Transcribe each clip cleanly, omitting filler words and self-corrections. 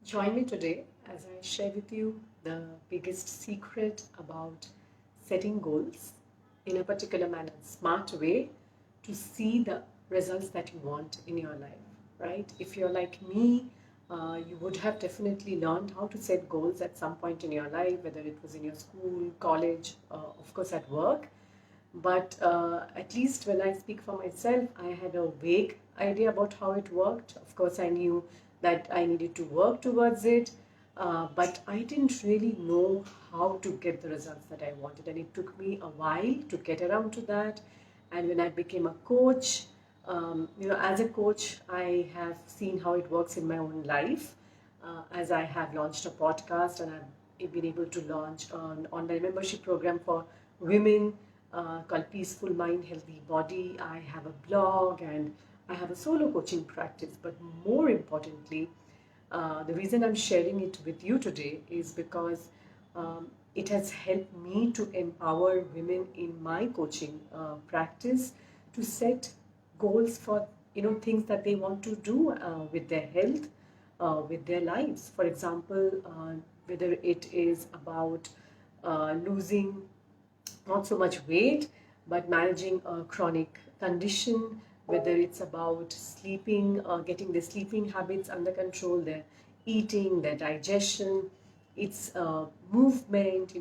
Join me today as I share with you the biggest secret about setting goals in a particular manner, smart way to see the results that you want in your life, right? If you're like me, you would have definitely learned how to set goals at some point in your life, whether it was in your school, college, of course, at work. But at least when I speak for myself, I had a vague idea about how it worked. Of course, I knew that I needed to work towards it, but I didn't really know how to get the results that I wanted. And it took me a while to get around to that. And when I became a coach, as a coach, I have seen how it works in my own life. As I have launched a podcast and I've been able to launch an online membership program for women called Peaceful Mind, Healthy Body. I have a blog and I have a solo coaching practice. But more importantly, the reason I'm sharing it with you today is because it has helped me to empower women in my coaching practice to set goals for things that they want to do with their health, with their lives. For example, whether it is about losing not so much weight, but managing a chronic condition, whether it's about sleeping, getting their sleeping habits under control, their eating, their digestion, it's movement,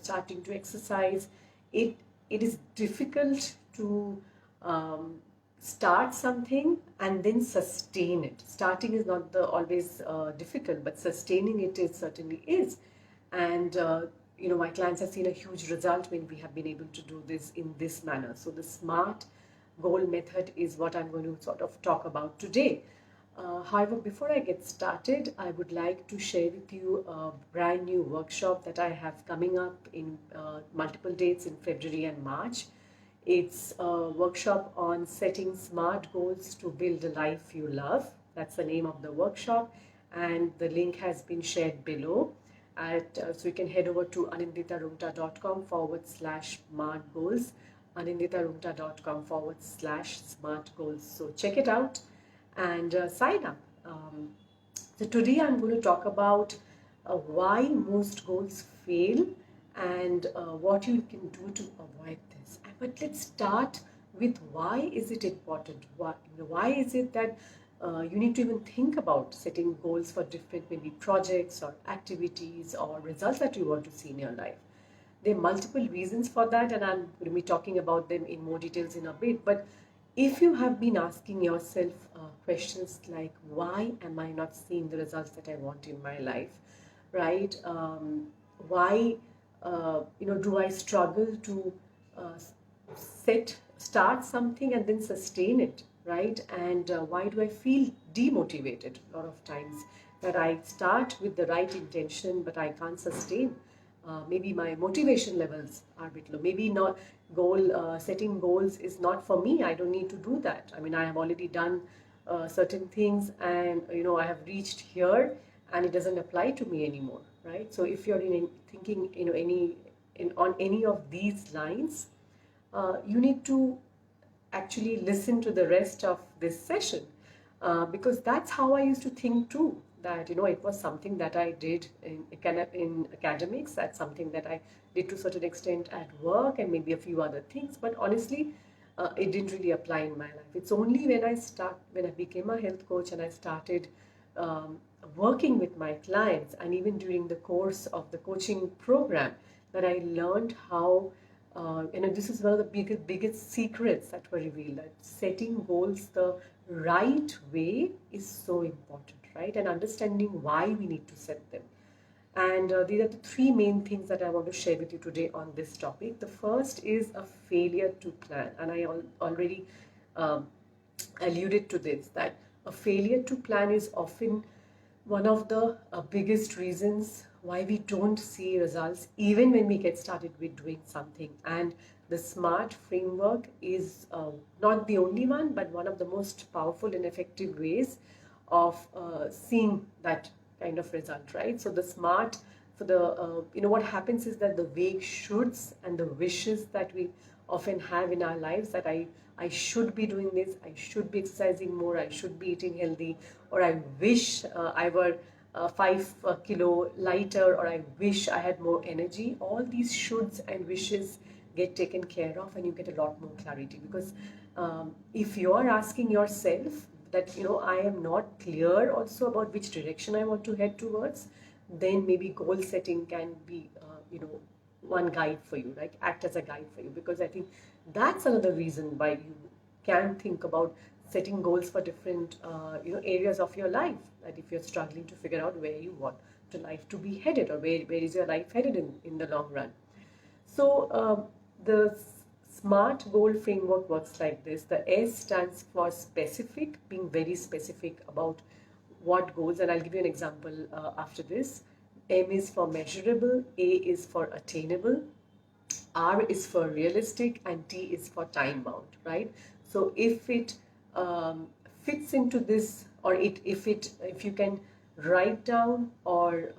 starting to exercise. It, it is difficult to start something and then sustain it. Starting is not the always difficult, but sustaining it is certainly is. And my clients have seen a huge result when we have been able to do this in this manner. So the SMART goal method is what I'm going to sort of talk about today. However, before I get started, I would like to share with you a brand new workshop that I have coming up in multiple dates in February and March. It's a workshop on setting SMART goals to build a life you love. That's the name of the workshop, and the link has been shared below. So you can head over to anindita.com/smart goals, anindita.com/smart goals. So check it out and sign up. So today I'm going to talk about why most goals fail and what you can do to avoid this. But let's start with why is it important? Why is it that you need to even think about setting goals for different maybe projects or activities or results that you want to see in your life? There are multiple reasons for that, and I'm going to be talking about them in more details in a bit. But if you have been asking yourself questions like, why am I not seeing the results that I want in my life, right? Why, do I struggle to start something and then sustain it, right? And why do I feel demotivated a lot of times, that I start with the right intention but I can't sustain? Maybe my motivation levels are a bit low. Maybe not setting goals is not for me. I don't need to do that. I mean, I have already done certain things, and I have reached here, and it doesn't apply to me anymore, right? So if you're thinking on any of these lines, you need to actually listen to the rest of this session, because that's how I used to think too. That it was something that I did in academics. That's something that I did to a certain extent at work, and maybe a few other things. But honestly, it didn't really apply in my life. It's only when I became a health coach and I started working with my clients, and even during the course of the coaching program, that I learned how. This is one of the biggest secrets that were revealed, that setting goals the right way is so important, right? And understanding why we need to set them. And these are the three main things that I want to share with you today on this topic. The first is a failure to plan. And I already um, alluded to this, that a failure to plan is often one of the biggest reasons why we don't see results even when we get started with doing something. And the SMART framework is not the only one, but one of the most powerful and effective ways of seeing that kind of result, right? So the SMART, for the what happens is that the vague shoulds and the wishes that we often have in our lives, that I should be doing this, I should be exercising more, I should be eating healthy, or I wish I were 5 kilo lighter, or I wish I had more energy. All these shoulds and wishes get taken care of, and you get a lot more clarity. Because if you are asking yourself that, I am not clear also about which direction I want to head towards, then maybe goal setting can be, one guide for you, right? Act as a guide for you, because I think that's another reason why you can think about setting goals for different, areas of your life. That if you're struggling to figure out where you want to life to be headed, or where is your life headed in the long run. So the SMART goal framework works like this. The S stands for specific, being very specific about what goals, and I'll give you an example after this. M is for measurable, A is for attainable, R is for realistic, and T is for time bound, right? So if it fits into this, or if you can write down or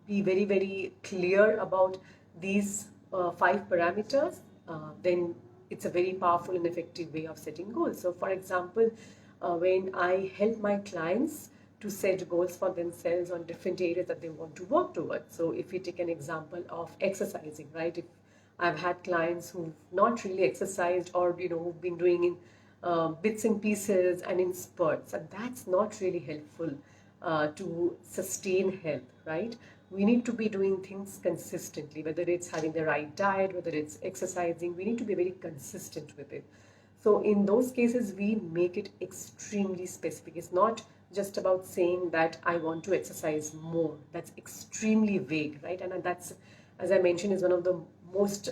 be very, very clear about these 5 parameters, then it's a very powerful and effective way of setting goals. So for example, when I help my clients to set goals for themselves on different areas that they want to work towards. So if we take an example of exercising, right? If I've had clients who've not really exercised, or who've been doing in bits and pieces and in spurts, and that's not really helpful to sustain health, right? We need to be doing things consistently, whether it's having the right diet, whether it's exercising. We need to be very consistent with it. So in those cases, we make it extremely specific. It's not just about saying that I want to exercise more. That's extremely vague, right? And that's, as I mentioned, is one of the most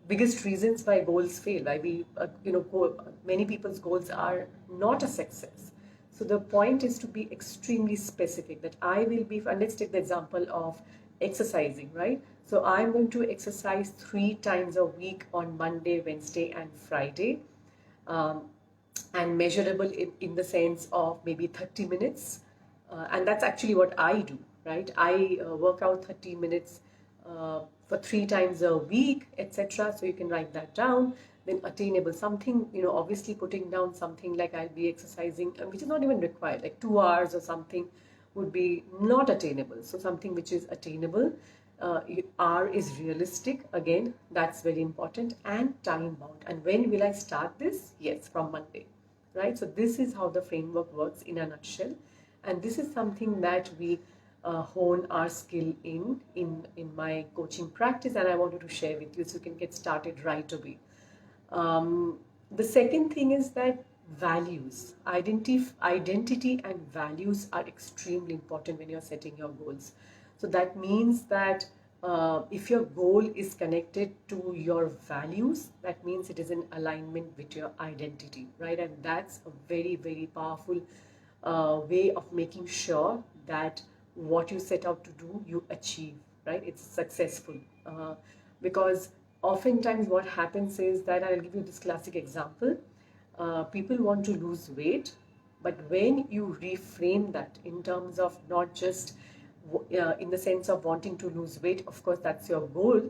biggest reasons why goals fail. Why many people's goals are not a success. So the point is to be extremely specific, that I will be, and let's take the example of exercising, right? So I'm going to exercise 3 times a week on Monday, Wednesday, and Friday. And measurable in the sense of maybe 30 minutes. And that's actually what I do, right? I work out 30 minutes for 3 times a week, etc. So you can write that down. Then attainable, something, obviously putting down something like I'll be exercising, which is not even required, like 2 hours or something would be not attainable. So something which is attainable. R is realistic, again, that's very important, and time bound. And when will I start this? Yes, from Monday, right? So this is how the framework works in a nutshell, and this is something that we hone our skill in my coaching practice, and I wanted to share with you so you can get started right away. The second thing is that values, identity and values are extremely important when you're setting your goals. So that means that if your goal is connected to your values, that means it is in alignment with your identity, right? And that's a very, very powerful way of making sure that what you set out to do, you achieve, right? It's successful. Because oftentimes what happens is that, I'll give you this classic example. People want to lose weight, but when you reframe that in terms of not just in the sense of wanting to lose weight, of course that's your goal,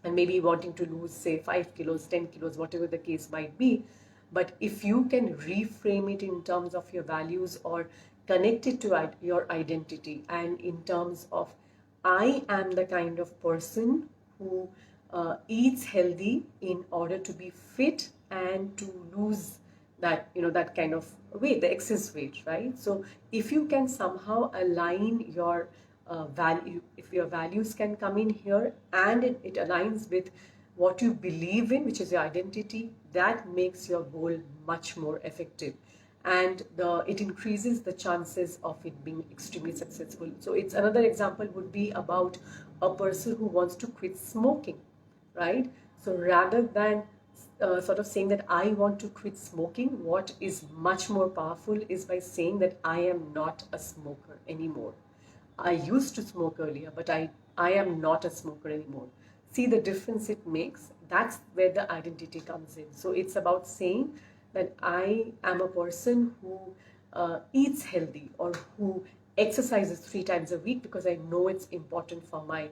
and maybe wanting to lose, say, 5 kilos, 10 kilos, whatever the case might be. But if you can reframe it in terms of your values, or connect it to your identity, and in terms of, I am the kind of person who eats healthy in order to be fit and to lose that, that kind of weight, the excess weight, right? So if you can somehow align your value, if your values can come in here, and it aligns with what you believe in, which is your identity, that makes your goal much more effective, and it increases the chances of it being extremely successful. So it's another example would be about a person who wants to quit smoking, right? So rather than sort of saying that I want to quit smoking, what is much more powerful is by saying that I am not a smoker anymore. I used to smoke earlier, but I am not a smoker anymore. See the difference it makes? That's where the identity comes in. So it's about saying that I am a person who eats healthy, or who exercises 3 times a week because I know it's important for my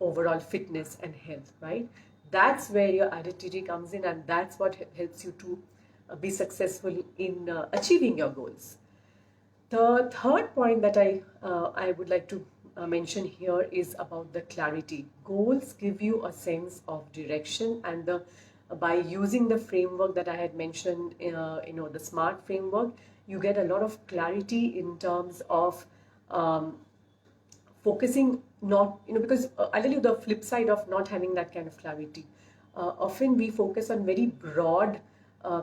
overall fitness and health, right? That's where your identity comes in, and that's what helps you to be successful in achieving your goals. The third point that I would like to mention here is about the clarity. Goals give you a sense of direction, and by using the framework that I had mentioned, the SMART framework, you get a lot of clarity in terms of um, focusing, not, because I'll tell you the flip side of not having that kind of clarity. Often we focus on very broad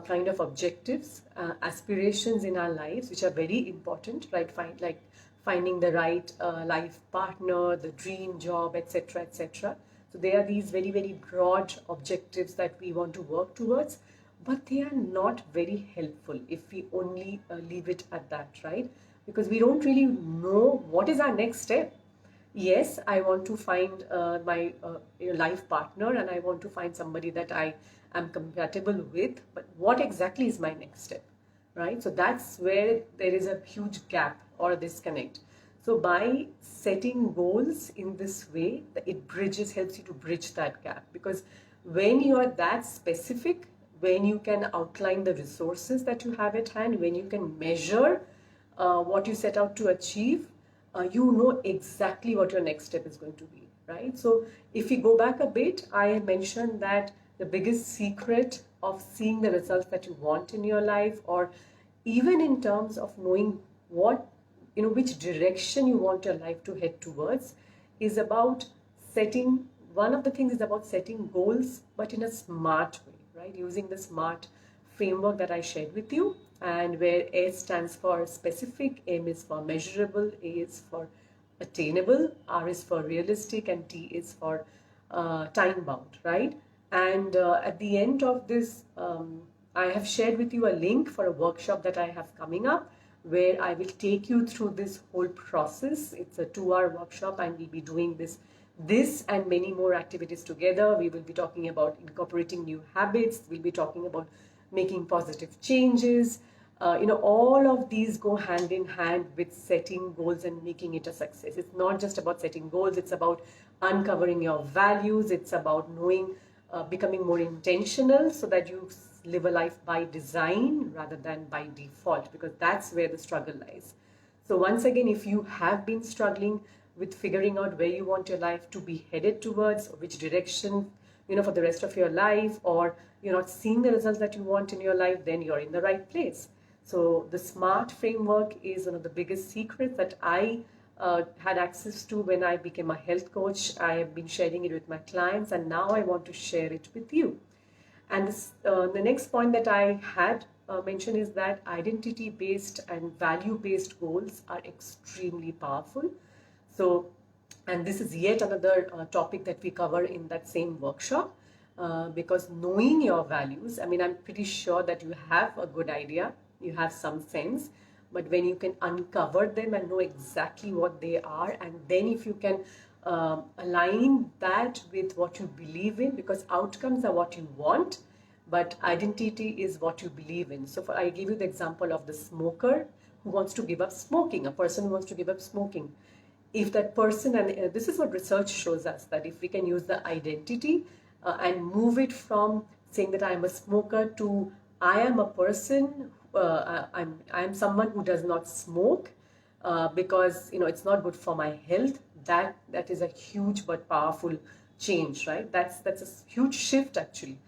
kind of objectives, aspirations in our lives, which are very important, right? Like finding the right life partner, the dream job, etc., etc. So there are these very, very broad objectives that we want to work towards, but they are not very helpful if we only leave it at that, right? Because we don't really know what is our next step. Yes, I want to find my life partner, and I want to find somebody that I am compatible with, but what exactly is my next step, right? So that's where there is a huge gap or a disconnect. So by setting goals in this way, it helps you to bridge that gap, because when you are that specific, when you can outline the resources that you have at hand, when you can measure what you set out to achieve, you know exactly what your next step is going to be, right? So if we go back a bit, I mentioned that the biggest secret of seeing the results that you want in your life, or even in terms of knowing what, which direction you want your life to head towards, is about setting, one of the things is about setting goals, but in a smart way, right? Using the SMART framework that I shared with you, and where S stands for specific, M is for measurable, A is for attainable, R is for realistic, and T is for time bound, right? And at the end of this, I have shared with you a link for a workshop that I have coming up, where I will take you through this whole process. It's a 2-hour workshop, and we'll be doing this and many more activities together. We will be talking about incorporating new habits. We'll be talking about making positive changes. All of these go hand in hand with setting goals and making it a success. It's not just about setting goals, it's about uncovering your values, it's about knowing, becoming more intentional so that you live a life by design rather than by default, because that's where the struggle lies. So once again, if you have been struggling with figuring out where you want your life to be headed towards, or which direction, for the rest of your life, or you're not seeing the results that you want in your life, then you're in the right place. So the SMART framework is one of the biggest secrets that I had access to when I became a health coach. I have been sharing it with my clients, and now I want to share it with you. And the next point that I had mentioned is that identity-based and value-based goals are extremely powerful. So, and this is yet another topic that we cover in that same workshop, because knowing your values, I mean, I'm pretty sure that you have a good idea, you have some sense, but when you can uncover them and know exactly what they are, and then if you can align that with what you believe in, because outcomes are what you want, but identity is what you believe in. So I give you the example of the smoker who wants to give up smoking, a person who wants to give up smoking. If that person, and this is what research shows us, that if we can use the identity and move it from saying that I am a smoker to I am a person, I'm someone who does not smoke because it's not good for my health. That is a huge but powerful change, right? That's a huge shift actually.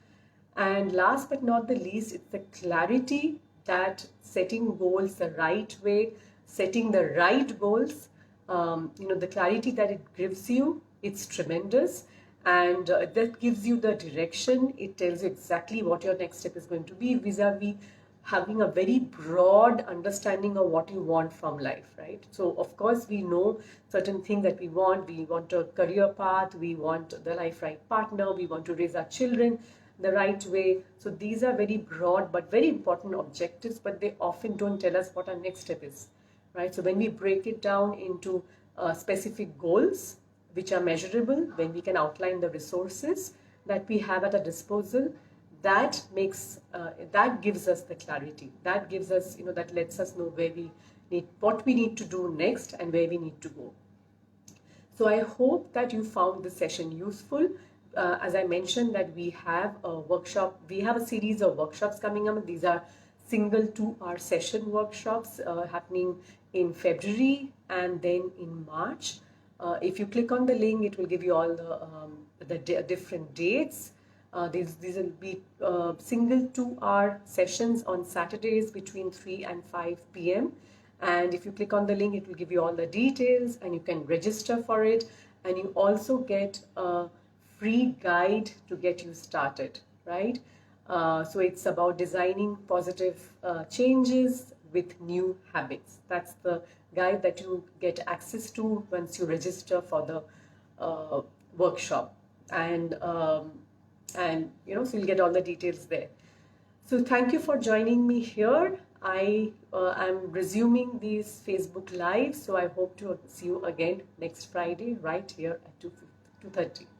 And last but not the least, it's the clarity that setting goals the right way, setting the right goals, the clarity that it gives you, it's tremendous. And that gives you the direction. It tells you exactly what your next step is going to be, vis-a-vis having a very broad understanding of what you want from life, right? So of course we know certain things that we want. We want a career path, we want the life right partner, we want to raise our children the right way. So these are very broad but very important objectives, but they often don't tell us what our next step is, right? So when we break it down into specific goals which are measurable, when we can outline the resources that we have at our disposal, that makes that gives us the clarity, that gives us, that lets us know what we need to do next and where we need to go. So I hope that you found this session useful. As I mentioned, that we have a workshop, we have a series of workshops coming up. These are single 2-hour session workshops happening in February and then in March. If you click on the link, it will give you all the different dates. These will be single 2-hour sessions on Saturdays between 3 and 5 p.m. And if you click on the link, it will give you all the details and you can register for it. And you also get a free guide to get you started, right? So it's about designing positive changes with new habits. That's the guide that you get access to once you register for the workshop. And so you'll get all the details there. So thank you for joining me here. I am resuming these Facebook Lives, so I hope to see you again next Friday right here at 2:30.